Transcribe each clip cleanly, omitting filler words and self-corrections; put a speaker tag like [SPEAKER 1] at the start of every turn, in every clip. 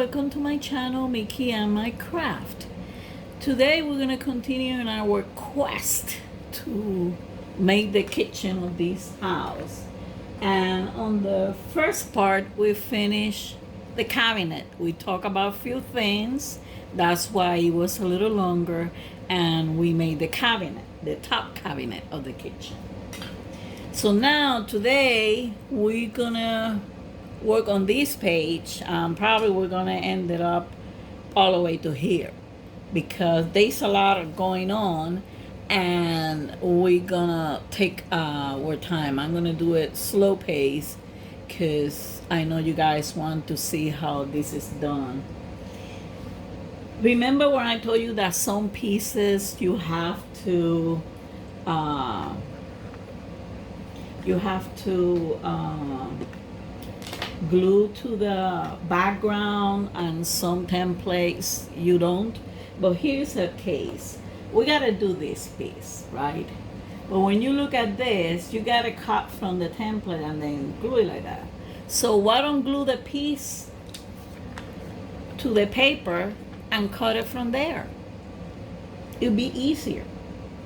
[SPEAKER 1] welcome to my channel, Mickey and my craft. Today we're gonna continue in our quest to make the kitchen of this house. And on the first part, we finished the cabinet. We talked about a few things. That's why it was a little longer. And we made the cabinet, the top cabinet of the kitchen. So now today we're gonna work on this page. Probably we're gonna end it up all the way to here because there's a lot going on and we're gonna take our time. I'm gonna do it slow pace because I know you guys want to see how this is done. Remember when I told you that some pieces you have to glue to the background, and some templates you don't? But here's a case. We gotta do this piece, right? But when you look at this, you gotta cut from the template and then glue it like that. So why don't glue the piece to the paper and cut it from there? It'll be easier.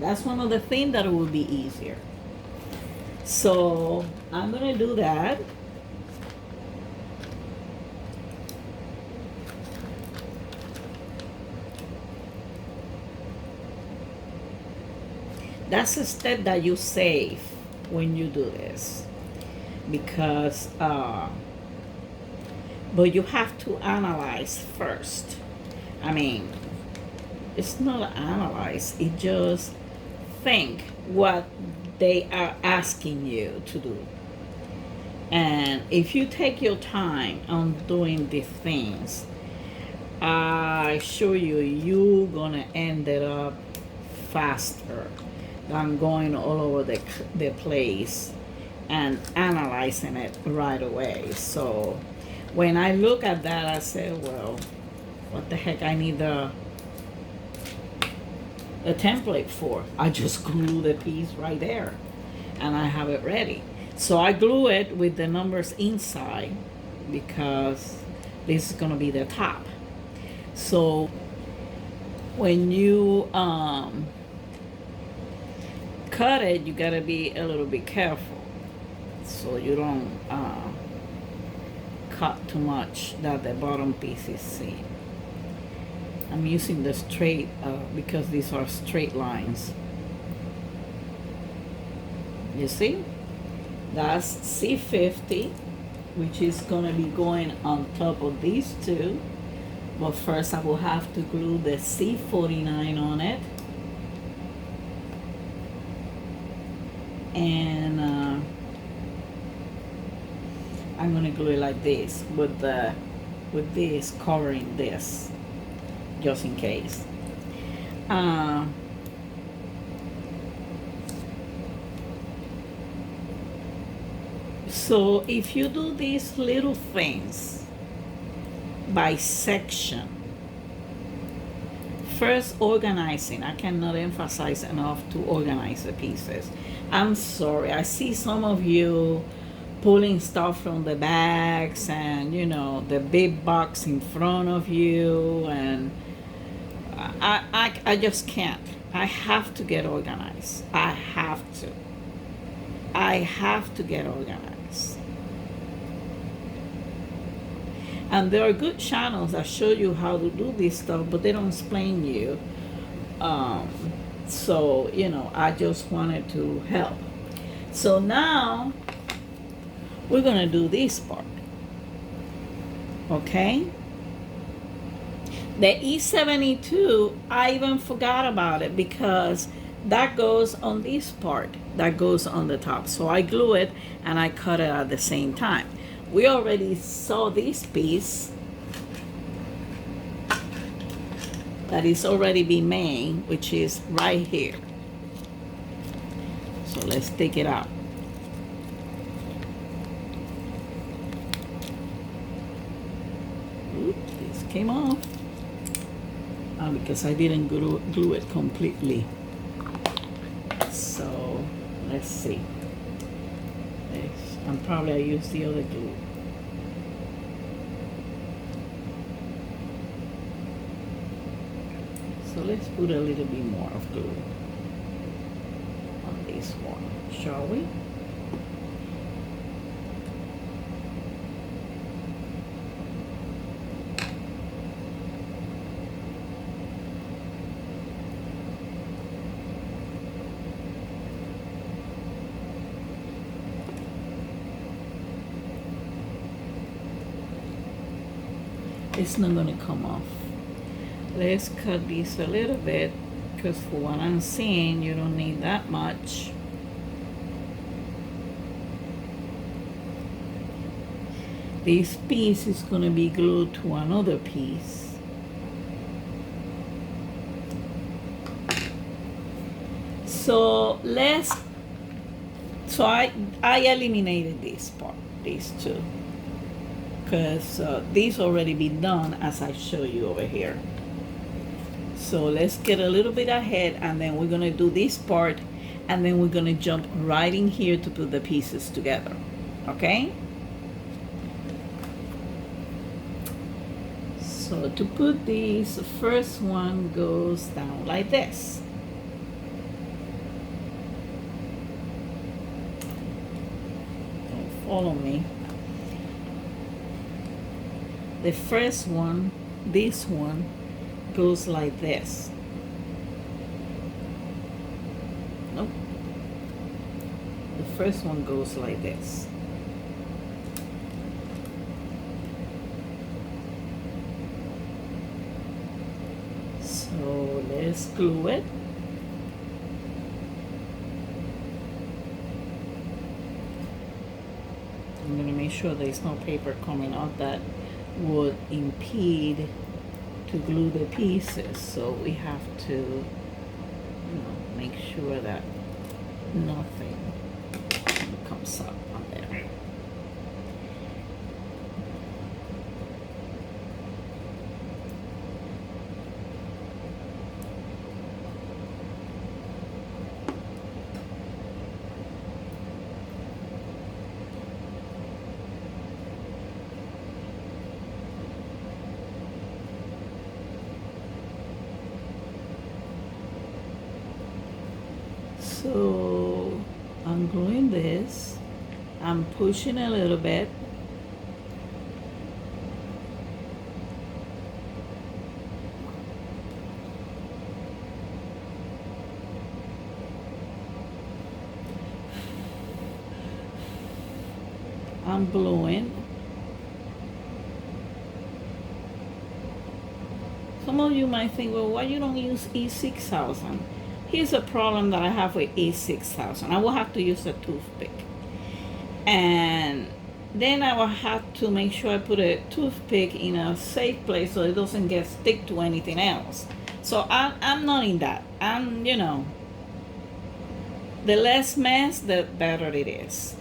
[SPEAKER 1] That's one of the things that will be easier. So I'm gonna do that. That's a step that you save when you do this, because but you have to analyze first. I mean, it's not analyze, it just think what they are asking you to do. And if you take your time on doing these things, I assure you, you're gonna end it up faster than going all over the place and analyzing it right away. So when I look at that, I say, well, what the heck I need a template for? I just glue the piece right there and I have it ready. So I glue it with the numbers inside because this is gonna be the top. So when you cut it, you gotta be a little bit careful so you don't cut too much that the bottom piece is seen. I'm using the straight because these are straight lines. You see? That's C50, which is gonna be going on top of these two. But first I will have to glue the C49 on it. And I'm gonna glue it like this with this covering this, just in case. So if you do these little things by section, first organizing, I cannot emphasize enough to organize the pieces. I'm sorry, I see some of you pulling stuff from the bags and the big box in front of you, and I just can't. I have to get organized. I have to get organized. And there are good channels that show you how to do this stuff, but they don't explain you. So I just wanted to help. So now we're gonna do this part. Okay, the E72, I even forgot about it because that goes on this part, that goes on the top. So I glue it and I cut it at the same time. We already saw this piece that is already been made, which is right here. So let's take it out. Oops, this came off because I didn't glue it completely. So let's see. And probably I used the other glue. let's put a little bit more of glue on this one, shall we? It's not going to come off. Let's cut this a little bit, because for what I'm seeing, you don't need that much. This piece is going to be glued to another piece. So I eliminated this part, these two, because these already been done as I show you over here. So let's get a little bit ahead, and then we're gonna do this part, and then we're gonna jump right in here to put the pieces together, okay? So to put these, the first one goes down like this. Don't follow me. The first one, this one, goes like this. Nope. The first one goes like this. So let's glue it. I'm going to make sure there's no paper coming out that would impede to glue the pieces, so we have to, make sure that nothing comes up on there. So I'm gluing this, I'm pushing a little bit, I'm gluing. Some of you might think, well, why you don't use E6000? Here's a problem that I have with E6000. I will have to use a toothpick. And then I will have to make sure I put a toothpick in a safe place so it doesn't get stick to anything else. So I'm not in that. The less mess, the better it is.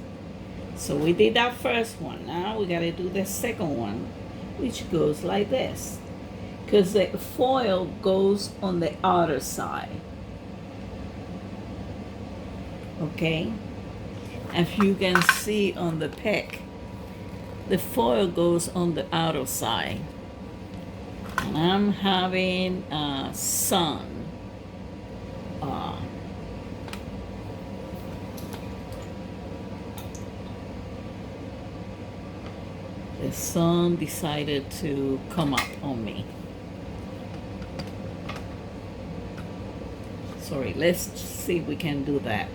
[SPEAKER 1] So we did that first one. Now we gotta do the second one, which goes like this. Because the foil goes on the outer side. Okay, as you can see on the pic, the foil goes on the outer side, and I'm having sun. The sun decided to come up on me. Sorry, let's see if we can do that.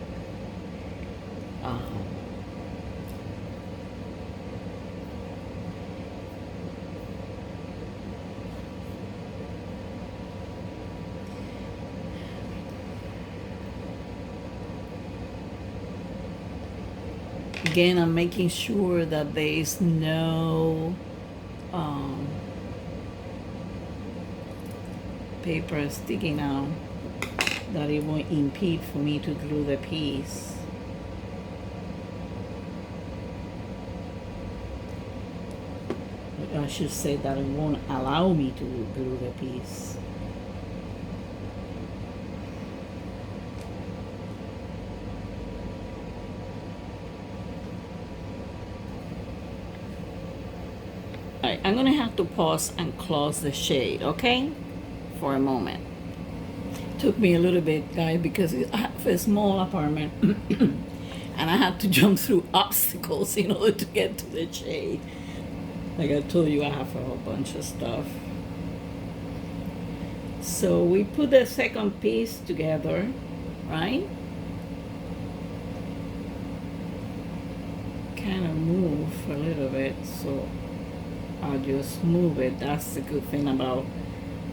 [SPEAKER 1] Again, I'm making sure that there is no paper sticking out, that it won't impede for me to glue the piece. I should say that it won't allow me to glue the piece. Alright, I'm gonna have to pause and close the shade, okay? For a moment. Took me a little bit, guys, because I have a small apartment and I had to jump through obstacles in order to get to the shade. Like I told you, I have a whole bunch of stuff. So we put the second piece together, right? Kind of move a little bit, so I'll just move it. That's the good thing about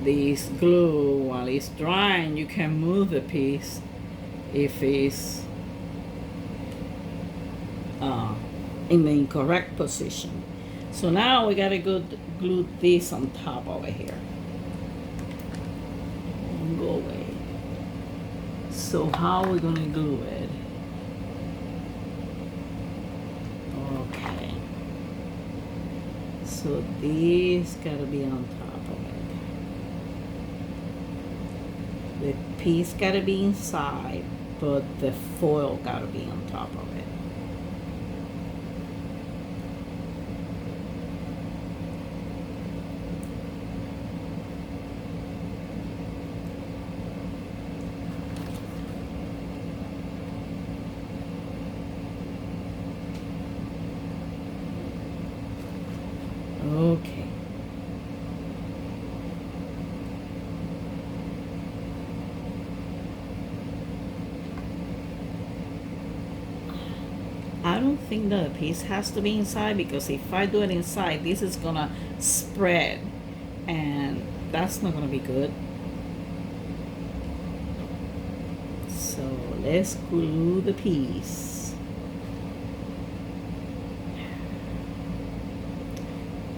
[SPEAKER 1] this glue. While it's drying, you can move the piece if it's in the incorrect position. So now we gotta glue this on top over here. Go away. So how are we gonna glue it? Okay. So this gotta be on top of it. The piece gotta be inside, but the foil gotta be on top of it. Okay. I don't think the piece has to be inside, because if I do it inside, this is gonna spread and that's not gonna be good. So let's glue the piece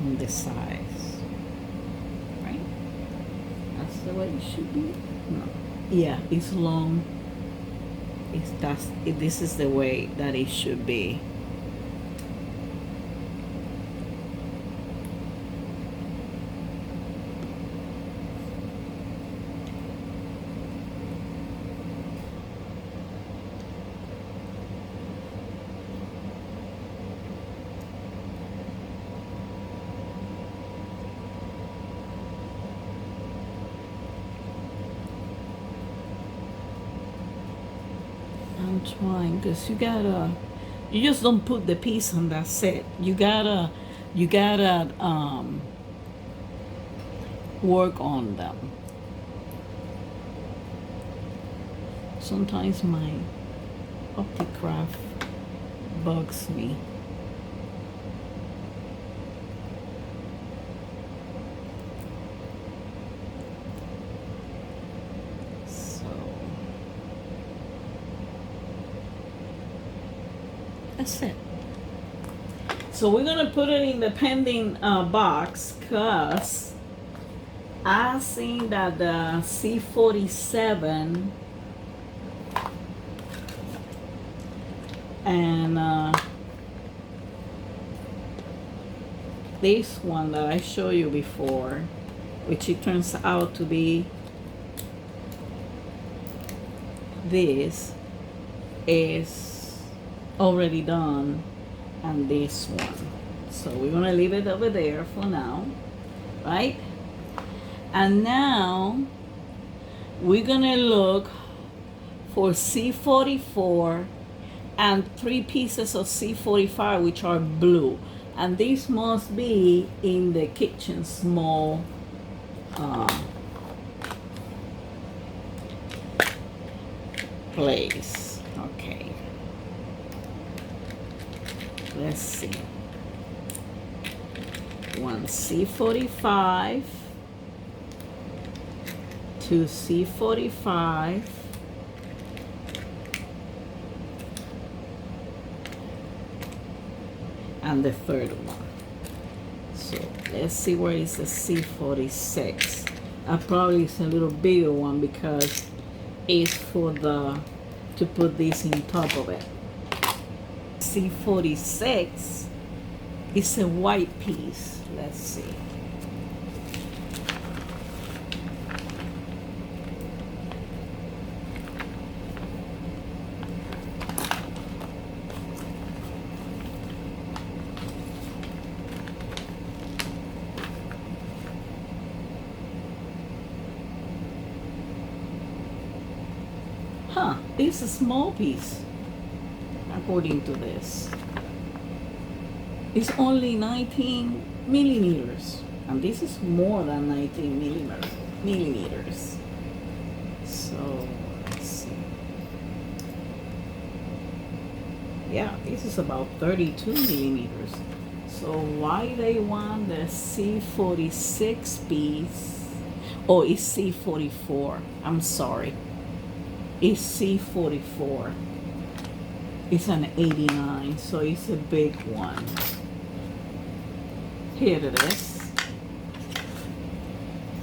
[SPEAKER 1] on the sides, right? That's the way it should be. No, yeah, it's long. This is the way that it should be. I'm trying, because you just don't put the piece on that set. You gotta work on them. Sometimes my Opticraft bugs me. That's it. So we're gonna put it in the pending box, because I seen that the C47 and this one that I showed you before, which it turns out to be this, is already done, and this one. So we're gonna leave it over there for now, right? And now we're gonna look for C44 and 3 pieces of C45, which are blue, and these must be in the kitchen small place. Okay, let's see. One C45, 2 C45, and the third one. So let's see where is the C46. Probably it's a little bigger one, because it's for to put this in top of it. C46 is a white piece. Let's see. It's a small piece, according to this. It's only 19 millimeters, and this is more than 19 millimeters. So let's see. Yeah, this is about 32 millimeters. So why they want the C46 piece? Oh, it's C44. I'm sorry. It's C44. It's an 89, so it's a big one. Here it is.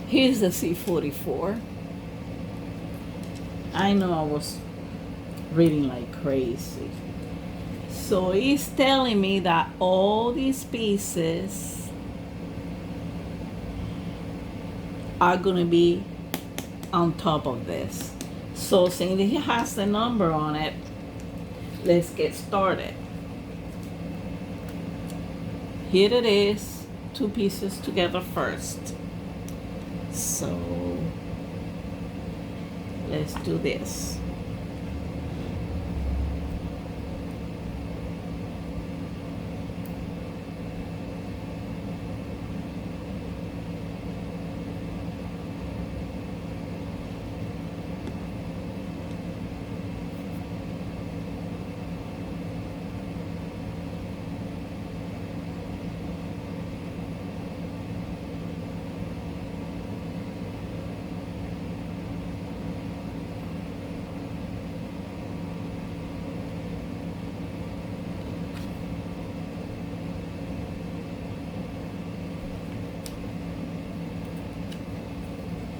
[SPEAKER 1] Here's the C44. I know I was reading like crazy. So it's telling me that all these pieces are gonna be on top of this. So since it has the number on it, let's get started. Here it is, two pieces together first. So let's do this.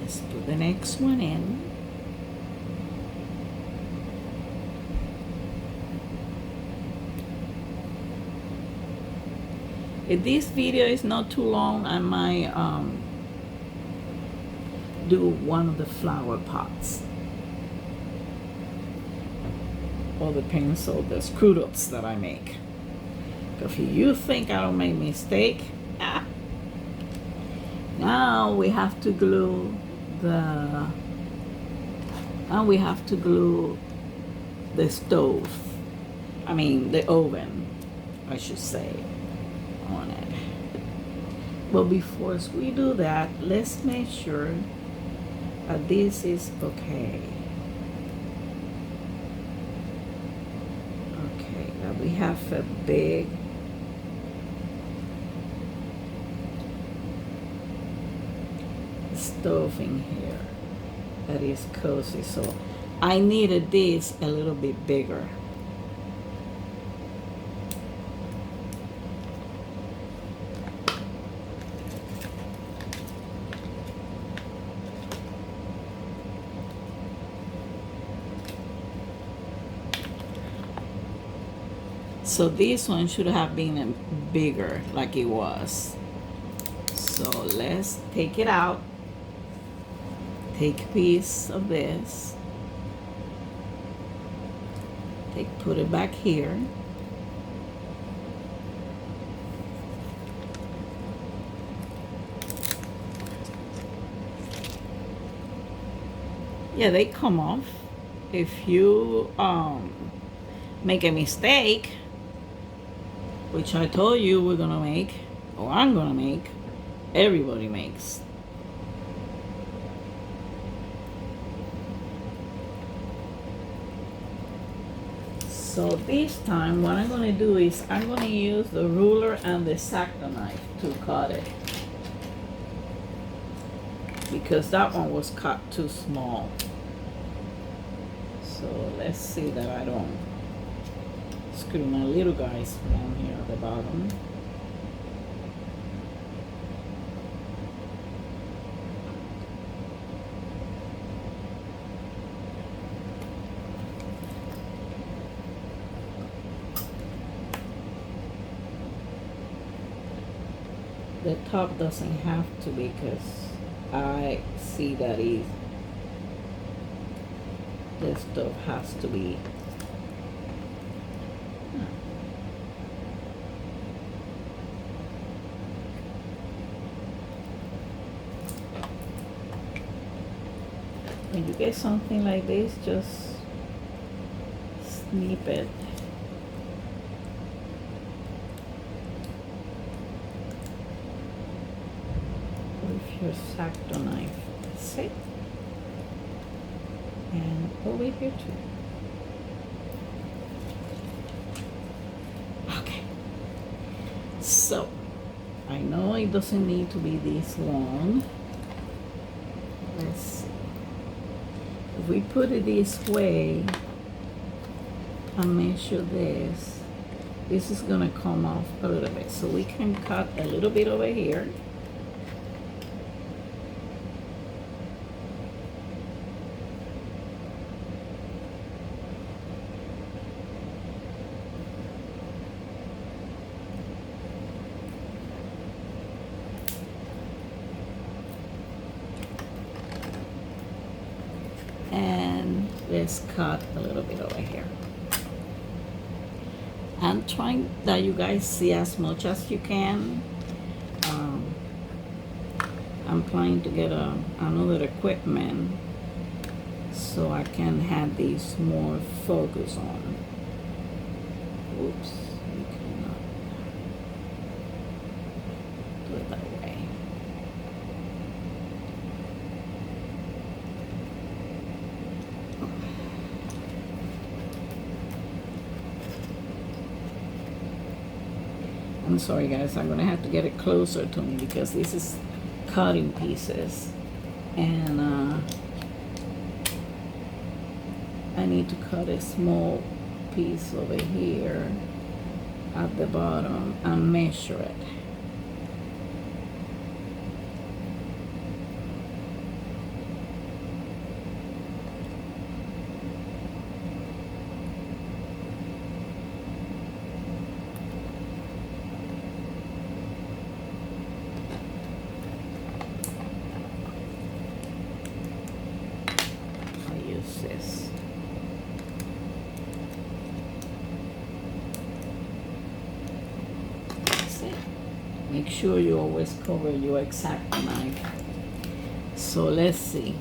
[SPEAKER 1] Let's put the next one in. If this video is not too long, I might do one of the flower pots, or the pencil, the screw ups that I make. If you think I don't make mistake, now we have to glue the stove. I mean the oven, I should say, on it. But before we do that, let's make sure that this is okay. Okay, now we have a big stove in here that is cozy, so I needed this a little bit bigger. So this one should have been bigger like it was. So let's take it out. Take a piece of this. Put it back here. Yeah, they come off. If you make a mistake, which I told you we're gonna make, or I'm gonna make, everybody makes. So this time what I'm gonna do is I'm gonna use the ruler and the X-Acto knife to cut it, because that one was cut too small. So let's see that I don't screw my little guys down here at the bottom. The top doesn't have to, because I see that this stuff has to be when you get something like this, just snip it. With your X-Acto knife. That's it. And over here too. Okay. So, I know it doesn't need to be this long. Let's see. If we put it this way and measure this, this is gonna come off a little bit. So we can cut a little bit over here. And let's cut a little bit over here. I'm trying that you guys see as much as you can. I'm trying to get another equipment so I can have these more focus on. Oops, you cannot do it that way. I'm sorry guys, I'm gonna have to get it closer to me because this is cutting pieces, and I need to cut a small piece over here at the bottom and measure it. This. That's it. Make sure you always cover your X-Acto knife. So let's see.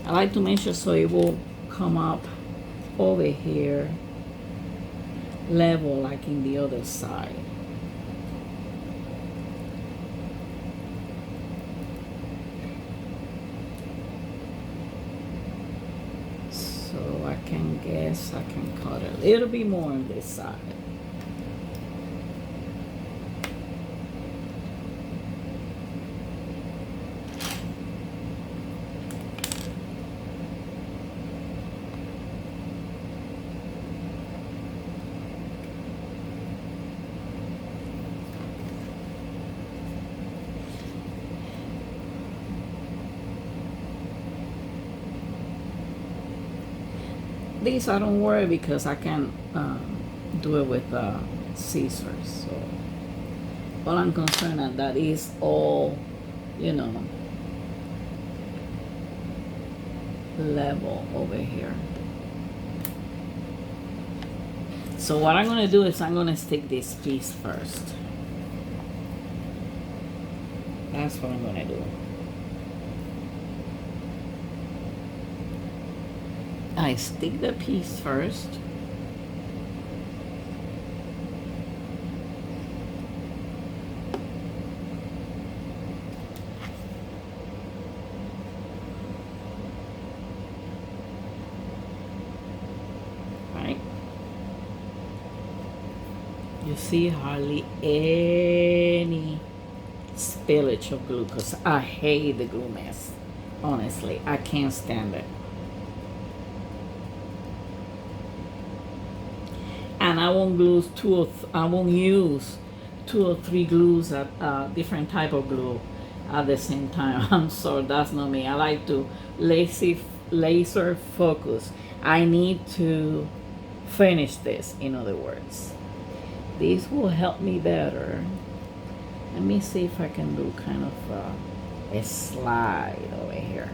[SPEAKER 1] I like to measure so it will come up over here level like in the other side. I can guess I can cut a little bit more on this side. These I don't worry because I can do it with scissors. So all I'm concerned at that is all, you know, level over here. So what I'm gonna do is I'm gonna stick this piece first. That's what I'm gonna do. I stick the piece first. Right. You see hardly any spillage of glue because I hate the glue mess. Honestly, I can't stand it. And I won't use two or three glues at different type of glue at the same time. I'm sorry, that's not me. I like to laser focus. I need to finish this, in other words. This will help me better. Let me see if I can do kind of a slide over here.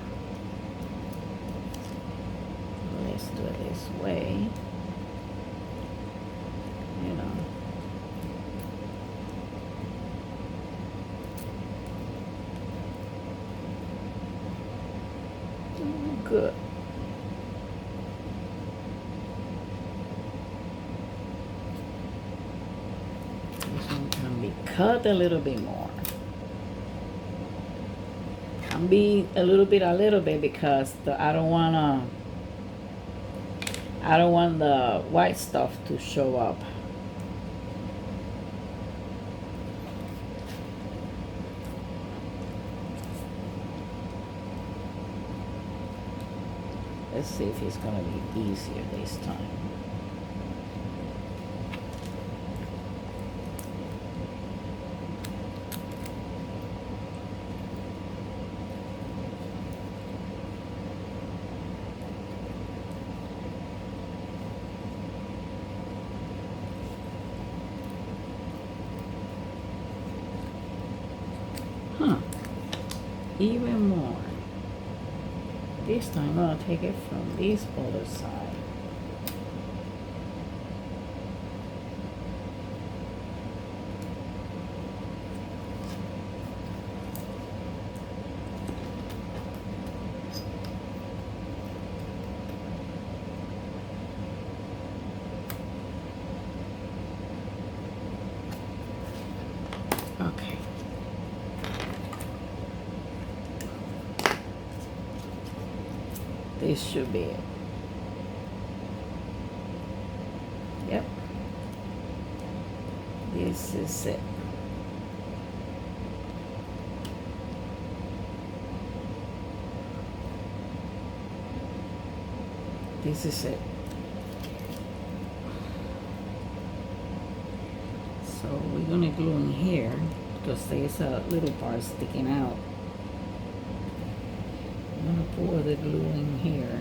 [SPEAKER 1] Let's do it this way. You know. Good. cut a little bit more. I'm being a little bit because I don't want the white stuff to show up. Let's see if it's gonna be easier this time. Even more. This time I'm gonna take it from this other side. Okay. This should be it. Yep. This is it. This is it. So we're gonna glue in here because there's a little part sticking out. I'm gonna pour the glue in here.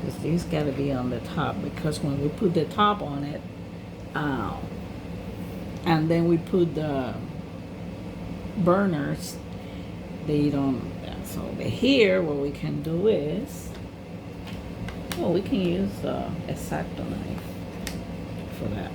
[SPEAKER 1] Because these gotta be on the top, because when we put the top on it, and then we put the burners, they don't. So over here, what we can do is, we can use a X-Acto knife for that.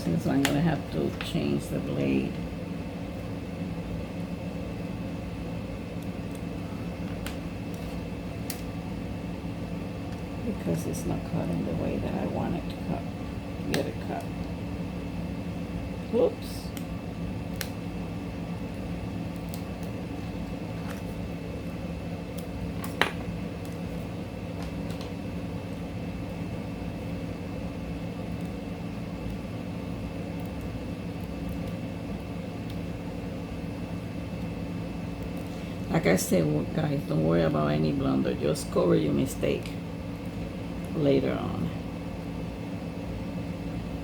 [SPEAKER 1] Since I'm gonna have to change the blade. Because it's not cutting the way that I want it to cut. Get it cut. Whoops. Like I said, guys, don't worry about any blunder. Just cover your mistake later on.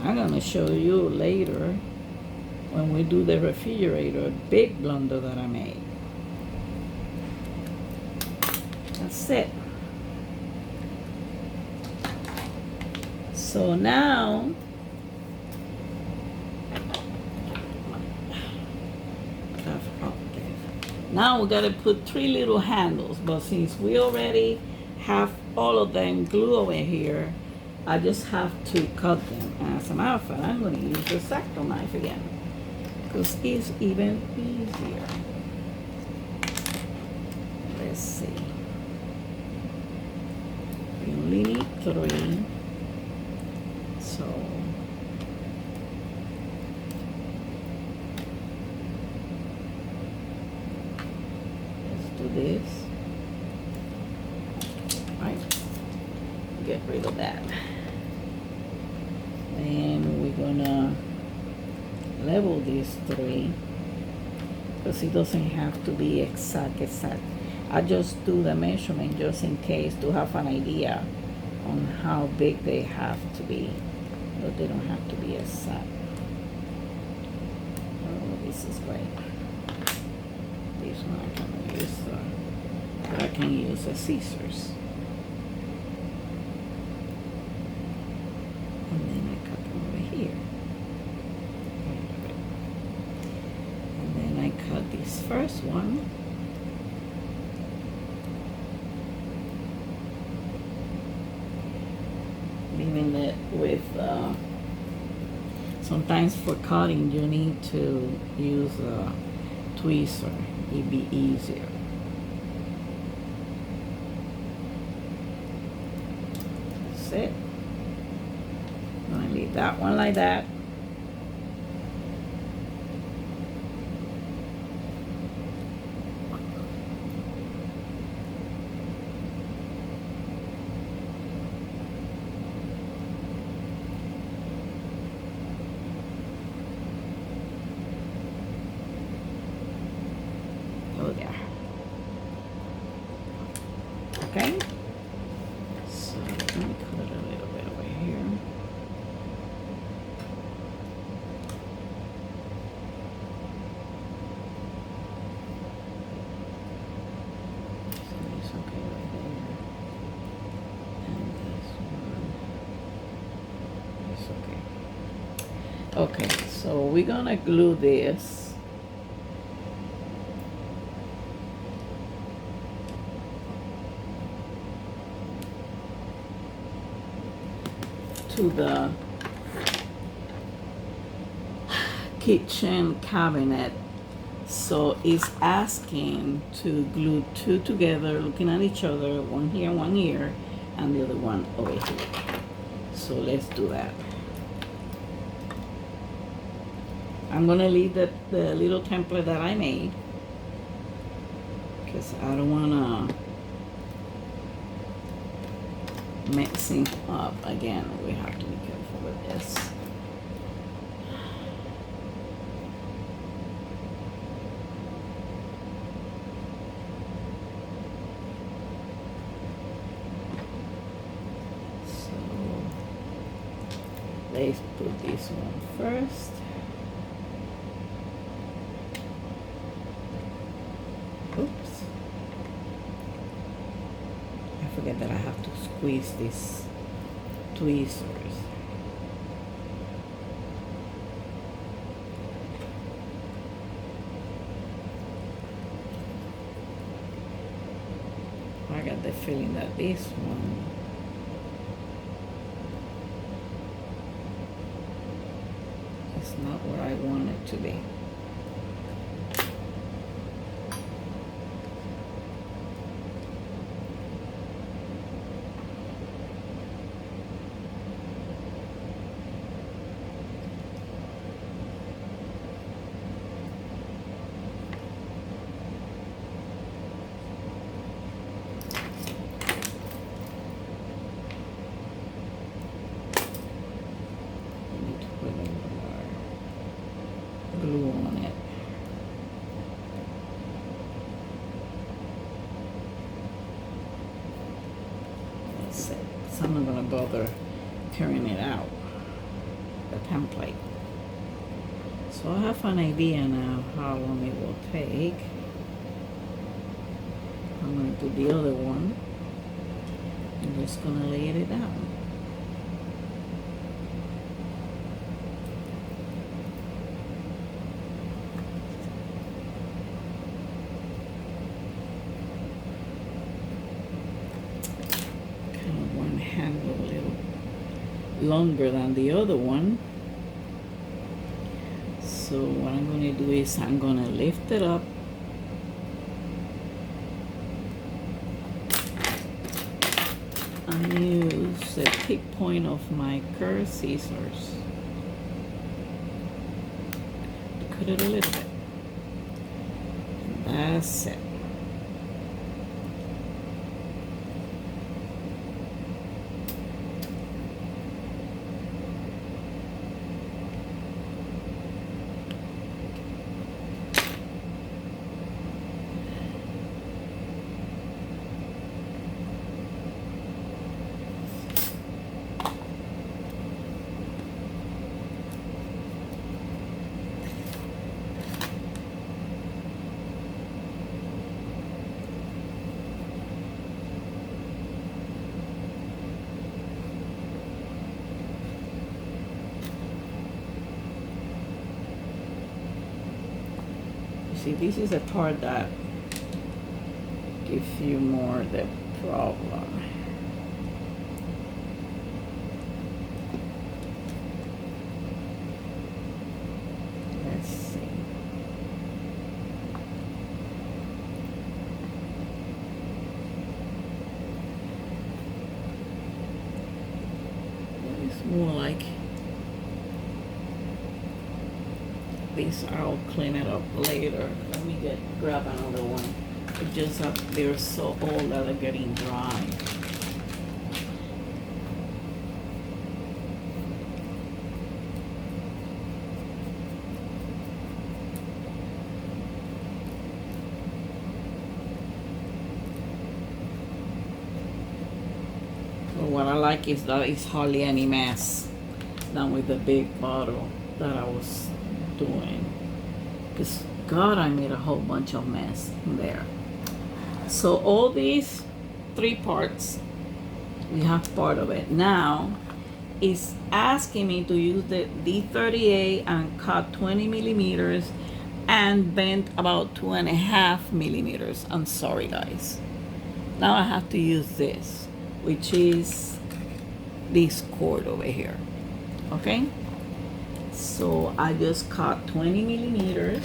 [SPEAKER 1] I'm gonna show you later when we do the refrigerator, a big blunder that I made. That's it. So now, we gotta put 3 little handles, but since we already have all of them glued over here, I just have to cut them. As a matter of fact, I'm gonna use the X-Acto knife again, because it's even easier. Let's see. We only need 3. So let's do this. Right. Get rid of that. And we're gonna level these 3, because it doesn't have to be exact. I just do the measurement just in case to have an idea on how big they have to be, but they don't have to be exact. Oh, this is great. this one I can use I can use the scissors. And then I cut them over here. And then I cut this first one. Leaving it with, sometimes for cutting you need to use a tweezer. It'd be easier. That's it. I'm gonna leave that one like that. Oh yeah. Okay. So let me cut it a little bit over here. So it's okay right there. And this one. It's okay. Okay, so we're gonna glue this to the kitchen cabinet. So it's asking to glue two together, looking at each other, one here, and the other one over here. So let's do that. I'm gonna leave the little template that I made because I don't wanna mixing up again. We have to be careful with this. So let's put this one first. Oops. I forget that I have to squeeze these tweezers. I got the feeling that this one is not where I want it to be. Glue on it. That's it. So I'm not going to bother tearing it out, the template. So I have an idea now how long it will take. I'm going to do the other one. I'm just going to lay it down. Handle a little longer than the other one. So what I'm going to do is I'm going to lift it up and use the tip point of my curved scissors to cut it a little bit. And that's it. See, this is a part that gives you more the problem. Let's see. It's more like this. I'll clean it up later. Let me grab another one. It's just up they're so old that they're getting dry. But what I like is that it's hardly any mess than with the big bottle that I was doing. Because God, I made a whole bunch of mess there. So all these 3 parts, we have part of it. Now, it's asking me to use the D38 and cut 20 millimeters and bend about 2.5 millimeters. I'm sorry, guys. Now I have to use this, which is this cord over here. Okay? So I just cut 20 millimeters.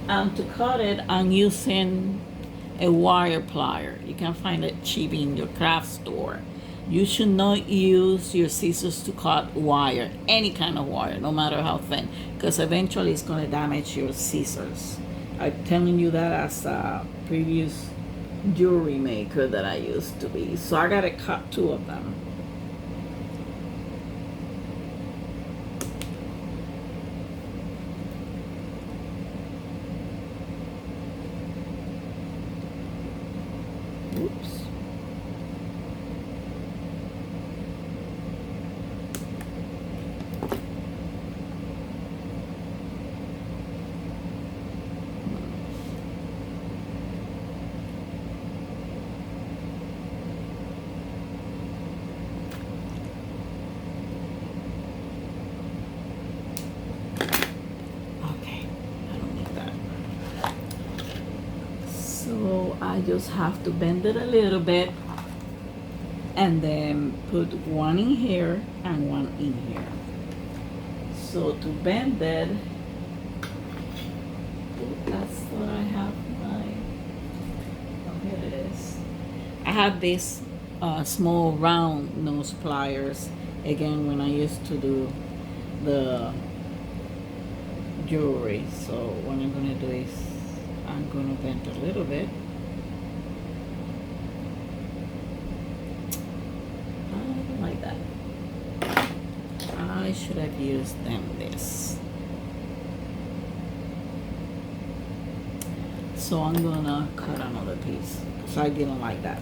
[SPEAKER 1] And to cut it, I'm using a wire plier. You can find it cheap in your craft store. You should not use your scissors to cut wire, any kind of wire, no matter how thin, because eventually it's going to damage your scissors. I'm telling you that as a previous jewelry maker that I used to be. So I got to cut 2 of them. Oops. So I just have to bend it a little bit and then put one in here and one in here. So to bend it, that's what I have oh, here it is. I have these small round nose pliers, again when I used to do the jewelry. So what I'm gonna do is I'm gonna bend a little bit. Like that. I should have used them this. So I'm gonna cut another piece because I didn't like that.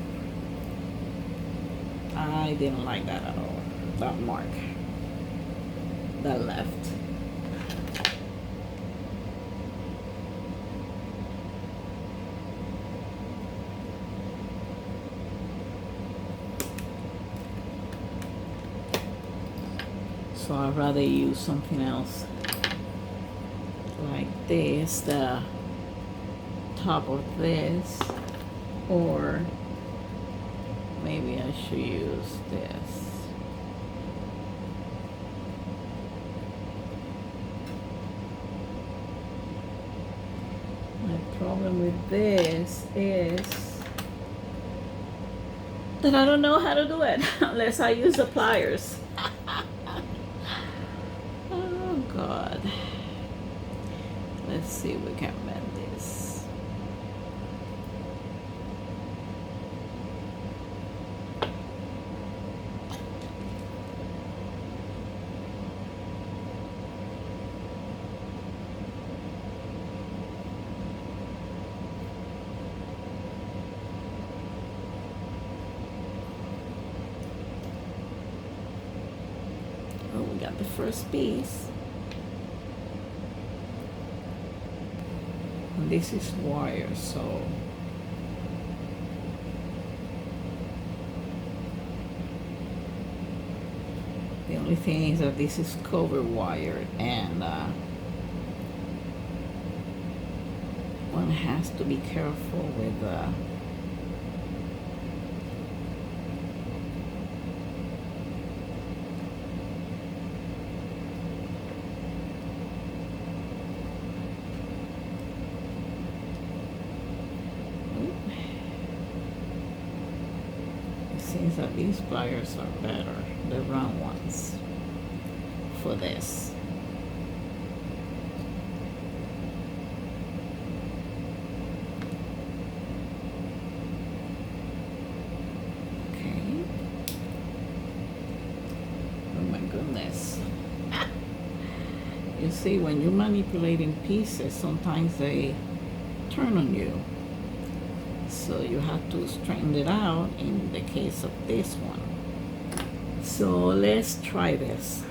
[SPEAKER 1] I didn't like that at all. That mark that left. So I'd rather use something else like this, the top of this, or maybe I should use this. My problem with this is that I don't know how to do it unless I use the pliers. God. Let's see if we can bend this. Oh, we got the first piece. This is wire, so The only thing is that this is cover wire, and one has to be careful with it seems that these pliers are better, the round ones, for this. Okay. Oh my goodness. You see, when you're manipulating pieces, sometimes they turn on you. So you have to straighten it out in the case of this one. So let's try this.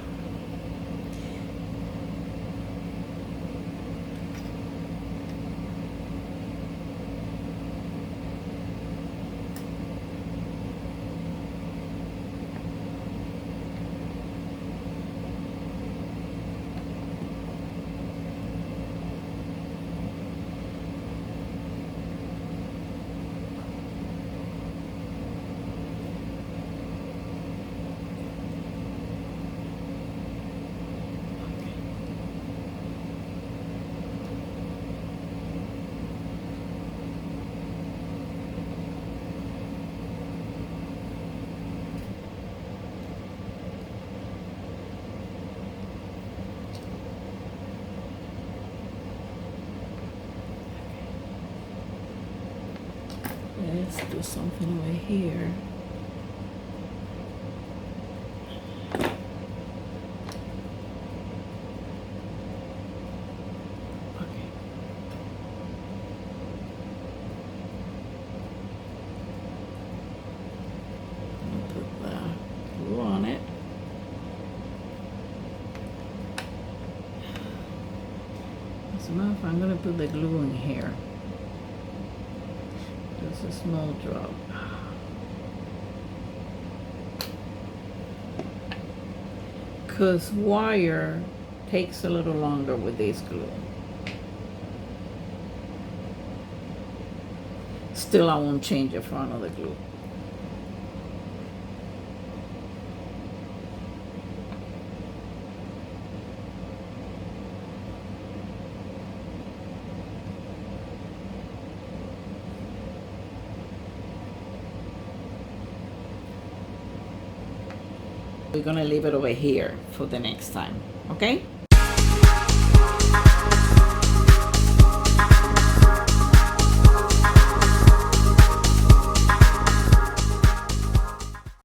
[SPEAKER 1] Let's do something over here. Okay. I'll put the glue on it. As a matter of fact, I'm going to put the glue in here. Just a small drop. Because wire takes a little longer with this glue. Still, I won't change the front of the glue. We're gonna leave it over here for the next time, okay?